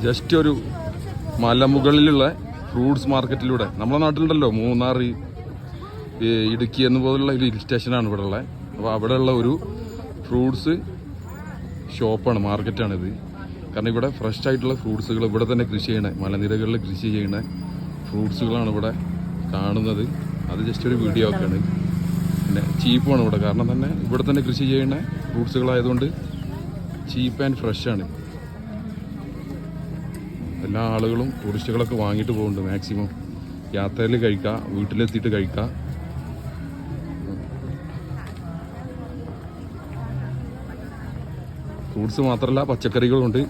Just ഒരു മലമുകളിലുള്ള fruits മാർക്കറ്റിലൂടെ. നമ്മുടെ നാട്ടിലുണ്ടല്ലോ മൂന്നാർ, ഇടുക്കി എന്ന പോലുള്ള ഒരു ഹിൽ സ്റ്റേഷനാണ് ഇവിടെ ഉള്ളത്. അപ്പോൾ അവിടെയുള്ള ഒരു ഫ്രൂട്ട്സ് ഷോപ്പാണ്, മാർക്കറ്റാണിത്. കാരണം ഇവിടെ ഫ്രഷ് ആയിട്ടുള്ള ഫ്രൂട്ട്സുകൾ ഇവിടെ തന്നെ കൃഷി ചെയ്യണേ, മലനിരകളിൽ കൃഷി ചെയ്യണ ഫ്രൂട്ട്സുകളാണ് ഇവിടെ കാണുന്നത്. അത് ജസ്റ്റ് ഒരു വീഡിയോ ഒക്കെയാണ്. പിന്നെ ചീപ്പുമാണ് ഇവിടെ, കാരണം തന്നെ ഇവിടെ തന്നെ കൃഷി ചെയ്യുന്ന ഫ്രൂട്ട്സുകളായതുകൊണ്ട് ചീപ്പ് ആൻഡ് ഫ്രഷ് ആണ്. എല്ലാ ആളുകളും ടൂറിസ്റ്റുകളൊക്കെ വാങ്ങിയിട്ട് പോകുന്നുണ്ട്. മാക്സിമം യാത്രയിൽ കഴിക്കാം, വീട്ടിലെത്തിയിട്ട് കഴിക്കാം. ഫ്രൂട്ട്സ് മാത്രമല്ല പച്ചക്കറികളുണ്ട്.